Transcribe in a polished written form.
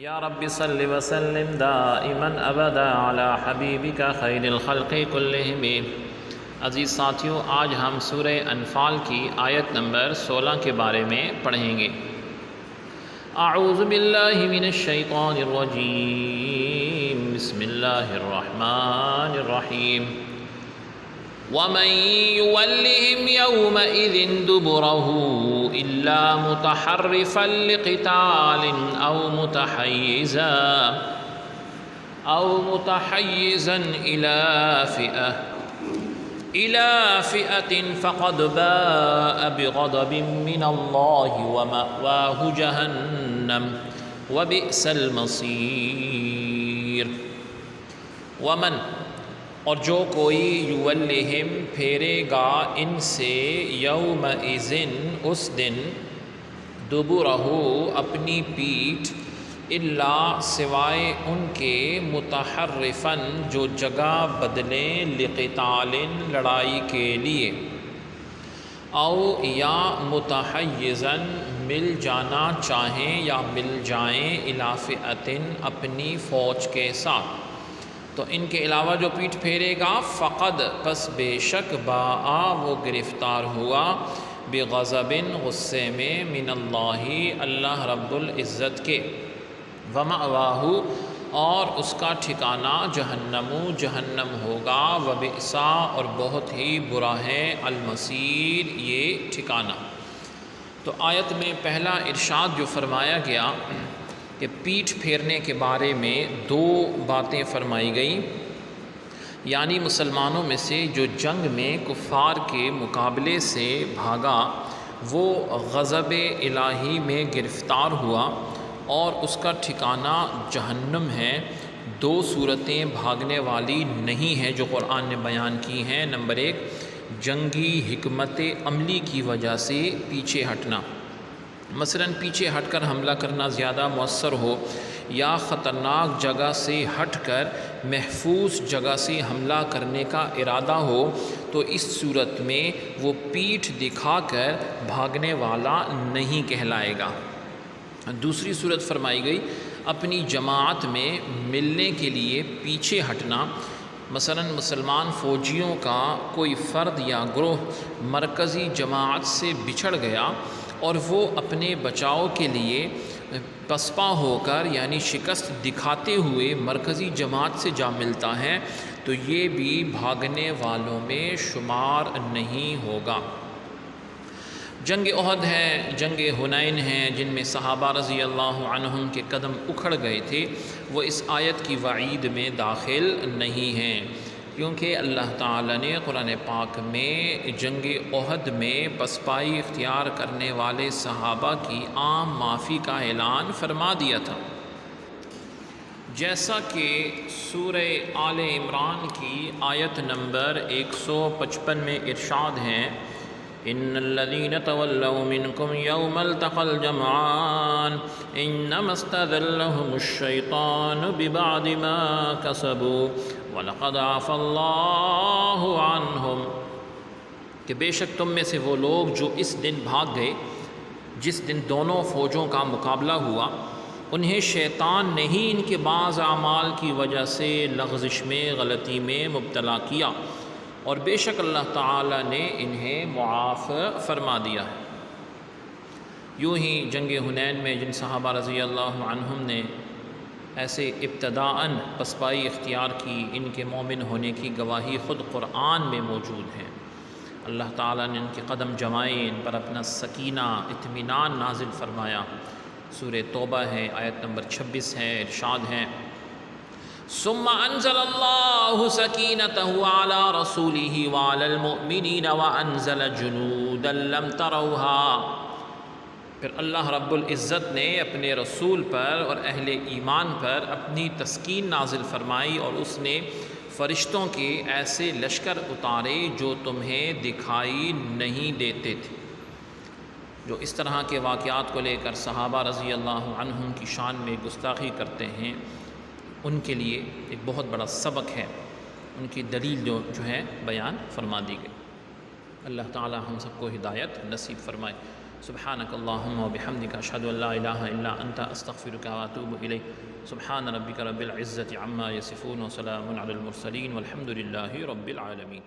یا رب صل وسلم دائما ابدا علی حبیبک خیر الخلق کلہم۔ عزیز ساتھیوں، آج ہم سورہ انفال کی آیت نمبر 16 کے بارے میں پڑھیں گے۔ اعوذ باللہ من الشیطان الرجیم، بسم اللہ الرحمن الرحیم۔ وَمَن يُوَلِّهِمْ يَوْمَئِذٍ دُبُرَهُ إِلَّا مُتَحَرِّفًا لِقِتَالٍ أَوْ مُتَحَيِّزًا إِلَى فِئَةٍ فَقَدْ بَاءَ بِغَضَبٍ مِّنَ اللَّهِ وَمَأْوَاهُ جَهَنَّمُ وَبِئْسَ الْمَصِيرُ۔ وَمَن، اور جو کوئی یولہم پھیرے گا ان سے، یومئذٍ اس دن، دبرہ اپنی پیٹھ، الا سوائے ان کے، متحرفاً جو جگہ بدلیں، لقتال لڑائی کے لیے، او یا متحیزاً مل جانا چاہیں یا مل جائیں، الی فئۃ اپنی فوج کے ساتھ، تو ان کے علاوہ جو پیٹھ پھیرے گا، فقد پس بے شک، باء وہ گرفتار ہوا، بغضب غصے میں، من اللہ اللہ رب العزت کے، ومأواہ اور اس کا ٹھکانہ، جہنم جہنم ہوگا، وبئس اور بہت ہی برا ہے، المصیر یہ ٹھکانہ۔ تو آیت میں پہلا ارشاد جو فرمایا گیا کہ پیٹھ پھیرنے کے بارے میں دو باتیں فرمائی گئیں، یعنی مسلمانوں میں سے جو جنگ میں کفار کے مقابلے سے بھاگا، وہ غضب الہی میں گرفتار ہوا اور اس کا ٹھکانہ جہنم ہے۔ دو صورتیں بھاگنے والی نہیں ہیں جو قرآن نے بیان کی ہیں۔ نمبر ایک، جنگی حکمت عملی کی وجہ سے پیچھے ہٹنا، مثلاً پیچھے ہٹ کر حملہ کرنا زیادہ مؤثر ہو، یا خطرناک جگہ سے ہٹ کر محفوظ جگہ سے حملہ کرنے کا ارادہ ہو، تو اس صورت میں وہ پیٹھ دکھا کر بھاگنے والا نہیں کہلائے گا۔ دوسری صورت فرمائی گئی، اپنی جماعت میں ملنے کے لیے پیچھے ہٹنا، مثلاً مسلمان فوجیوں کا کوئی فرد یا گروہ مرکزی جماعت سے بچھڑ گیا اور وہ اپنے بچاؤ کے لیے پسپا ہو کر، یعنی شکست دکھاتے ہوئے مرکزی جماعت سے جا ملتا ہے، تو یہ بھی بھاگنے والوں میں شمار نہیں ہوگا۔ جنگ احد ہے، جنگ حنین ہے، جن میں صحابہ رضی اللہ عنہم کے قدم اکھڑ گئے تھے، وہ اس آیت کی وعید میں داخل نہیں ہیں، کیونکہ اللہ تعالیٰ نے قرآن پاک میں جنگ احد میں پسپائی اختیار کرنے والے صحابہ کی عام معافی کا اعلان فرما دیا تھا، جیسا کہ سورہ آل عمران کی آیت نمبر 155 میں ارشاد ہے، ان الذین تولوا منکم یوم التقى الجمعان انما استزلهم الشیطان ببعض ما کسبوا وَلَقَدْ عَفَا اللَّهُ عَنْهُمْ، کہ بے شک تم میں سے وہ لوگ جو اس دن بھاگ گئے جس دن دونوں فوجوں کا مقابلہ ہوا، انہیں شیطان نے ہی ان کے بعض اعمال کی وجہ سے لغزش میں، غلطی میں مبتلا کیا، اور بے شک اللہ تعالی نے انہیں معاف فرما دیا ہے۔ یوں ہی جنگ حنین میں جن صحابہ رضی اللہ عنہم نے ایسے ابتداءً پسپائی اختیار کی، ان کے مومن ہونے کی گواہی خود قرآن میں موجود ہے۔ اللہ تعالیٰ نے ان کے قدم جمائے، ان پر اپنا سکینہ، اطمینان نازل فرمایا۔ سورہ توبہ ہے، آیت نمبر 26 ہے، ارشاد ہے، ثم انزل اللہ سکینتہ علی رسولہ وعلی المؤمنین وانزل جنودا لم تروہا، پھر اللہ رب العزت نے اپنے رسول پر اور اہل ایمان پر اپنی تسکین نازل فرمائی، اور اس نے فرشتوں کے ایسے لشکر اتارے جو تمہیں دکھائی نہیں دیتے تھے۔ جو اس طرح کے واقعات کو لے کر صحابہ رضی اللہ عنہم کی شان میں گستاخی کرتے ہیں، ان کے لیے ایک بہت بڑا سبق ہے، ان کی دلیل جو ہے بیان فرما دی گئی۔ اللہ تعالی ہم سب کو ہدایت نصیب فرمائے۔ سبحانک اللہم و بحمدک اشہد ان لا الہ الا انت استغفرک و اتوب الیک سبحان ربک رب العزة عما یصفون و سلام علی المرسلین والحمد للہ رب العالمین.